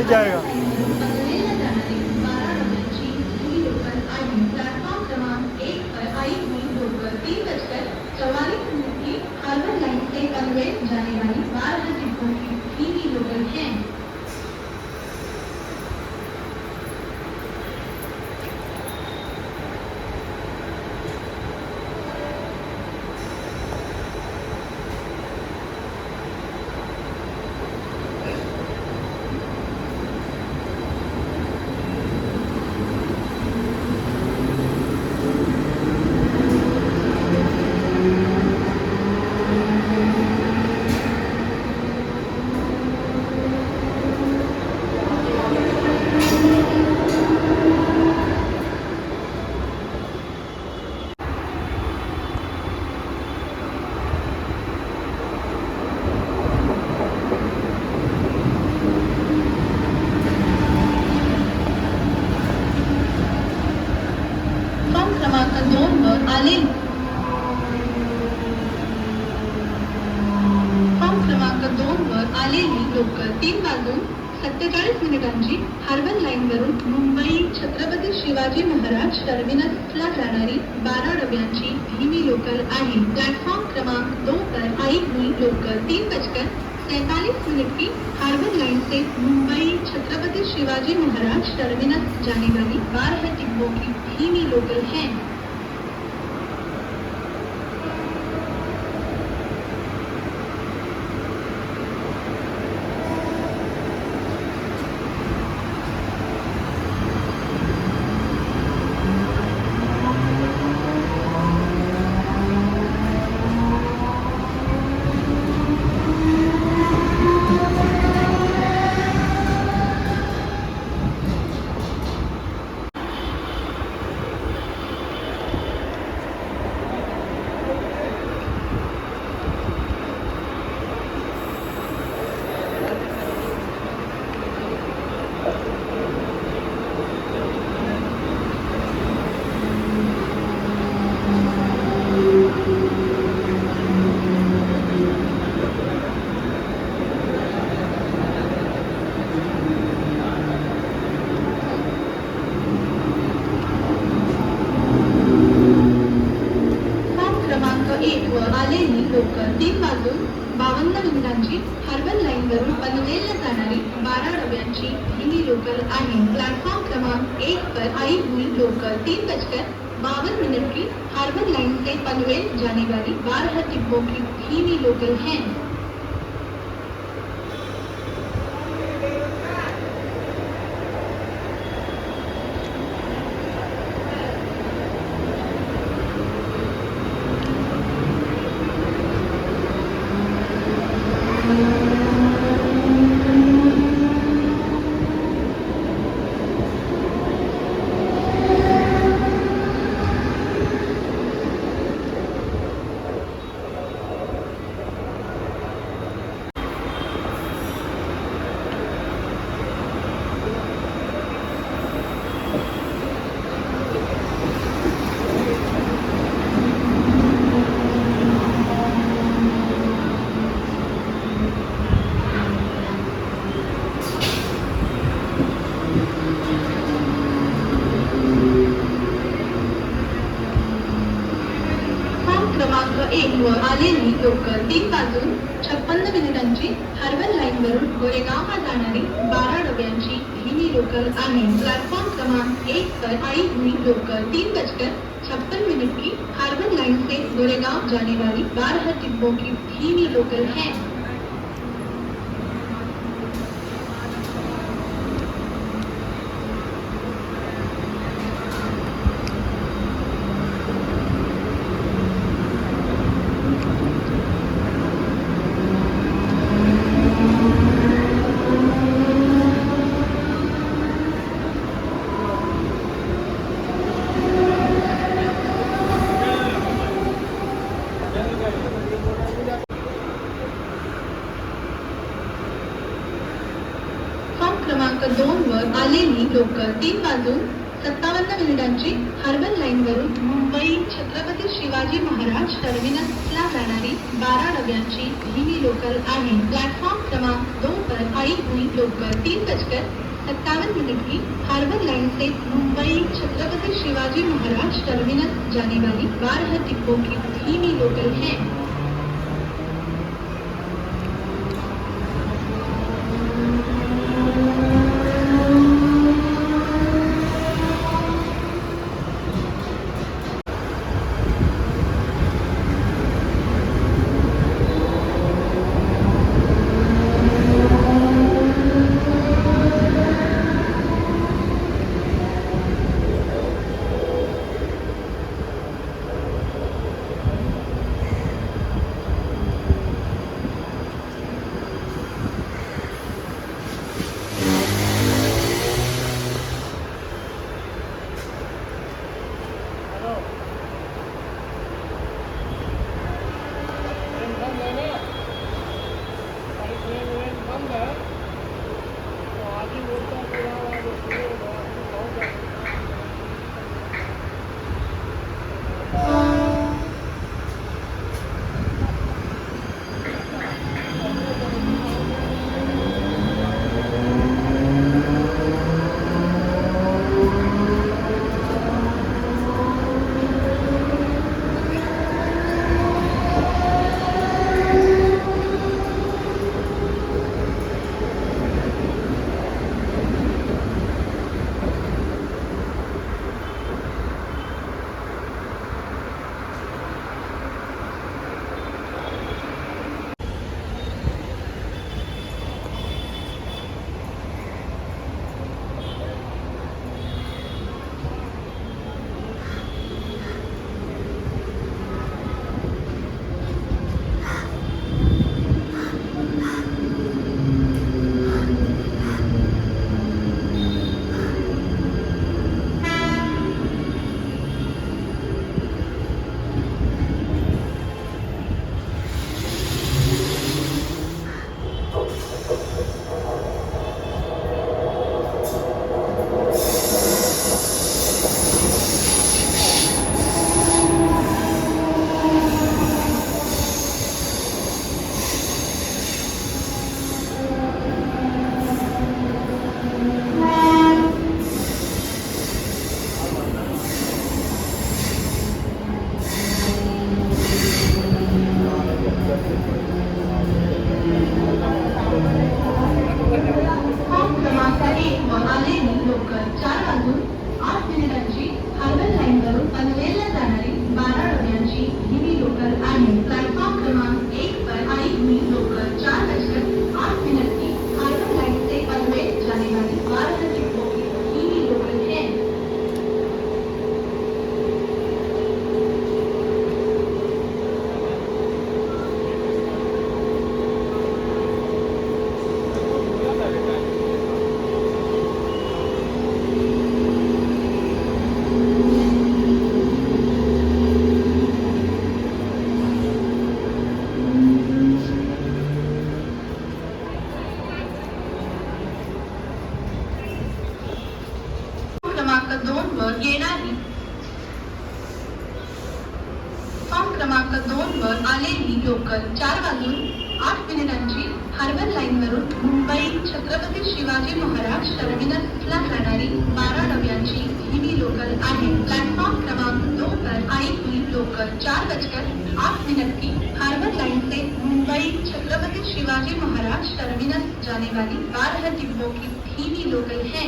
जाएगा। जाने वाली 12 डिब्बों की धीमी लोकल ट्रेन। क्रमांक 2 वर आलेली लोकल 3 वाजून 47 मिनिटांची हार्बर लाईनवरून मुंबई छत्रपती शिवाजी महाराज टर्मिनसला जाणारी 12 डब्यांची धीमी लोकल आहे। प्लॅटफॉर्म क्रमांक 2 पर आई हुई लोकल 3:47 की हार्बर लाइन से मुंबई छत्रपति शिवाजी महाराज टर्मिनस जाने वाली 12 डिब्बों की धीमी लोकल है। आलेली लोकल 3 वाजून 52 मिनिटांची हार्बर लाईनवरून पनवेलला जाणारी 12 डब्यांची धीमी लोकल आहे। प्लॅटफॉर्म क्रमांक 1 पर आई हुई लोकल 3:52 की हार्बर लाइन से पनवेल जाने वाली 12 डिब्बों की धीमी लोकल है। क्रमांक 1 वर आलेली लोकल 3 वाजून 56 मिनिटांची हार्बर लाईनवरून गोरेगावला जाणारी 12 डब्यांची धीमी लोकल आहे। प्लॅटफॉर्म क्रमांक 1 पर आई हुई लोकल 3:56 की हार्बर लाइन से गोरेगांव जाने वाली 12 डिब्बों की धीमी लोकल है। क्रमांक 2 वर आलेली लोकल 3 वाजून 57 मिनिटांची हार्बर लाईनवरून मुंबई छत्रपती शिवाजी महाराज टर्मिनसला जाणारी 12 डब्यांची धीमी लोकल आहे। प्लॅटफॉर्म क्रमांक 2 पर आई हुई लोकल 3:57 की हार्बर लाइन से मुंबई छत्रपति शिवाजी महाराज टर्मिनस जाने वाली 12 डिब्बों की धीमी लोकल है। क्रमांक 2 वर येणारी क्रमांक 2 वर आलेली लोकल 4:08 हार्बर लाइन वरून मुंबई छत्रपती शिवाजी महाराज टर्मिनसला जाणारी 12 डब्यांची धीमी लोकल आहे। प्लॅटफॉर्म क्रमांक 2 पर आई हुई लोकल 4:08 की हार्बर लाइन से मुंबई छत्रपति शिवाजी महाराज टर्मिनस जाने वाली 12 डिब्बों की धीमी लोकल है।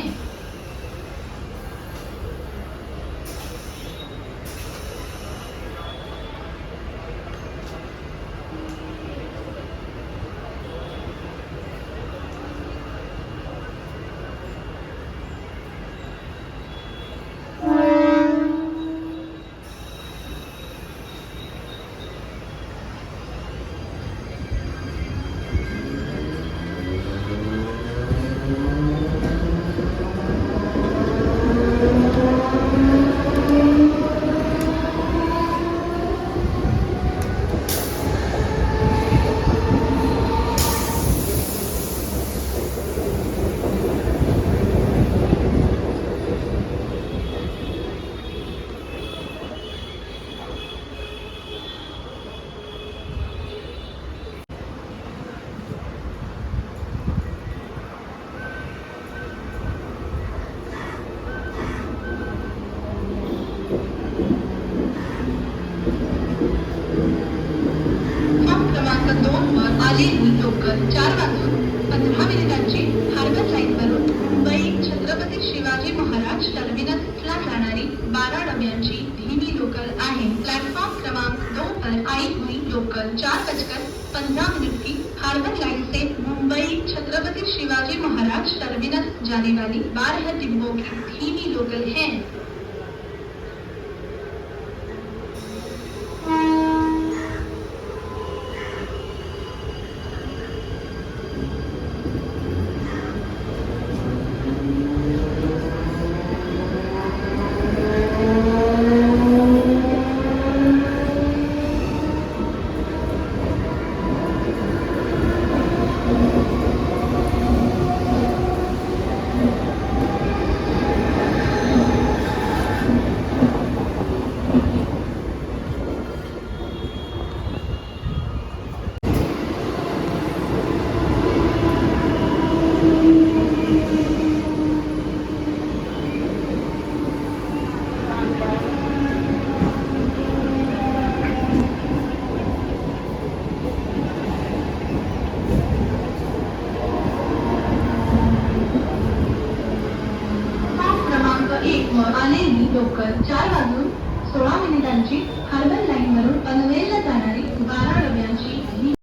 लोकल 4 वाजून 15 मिनिटांची हार्बर लाईन वरून मुंबई छत्रपती शिवाजी महाराज टर्मिनसला जाणारी 12 डब्यांची धीमी लोकल आहे। प्लेटफॉर्म क्रमांक 2 पर आई हुई लोकल 4:15 की हार्बर लाइन से मुंबई छत्रपति शिवाजी महाराज टर्मिनस जाने वाली 12 डिब्बों की धीमी लोकल है।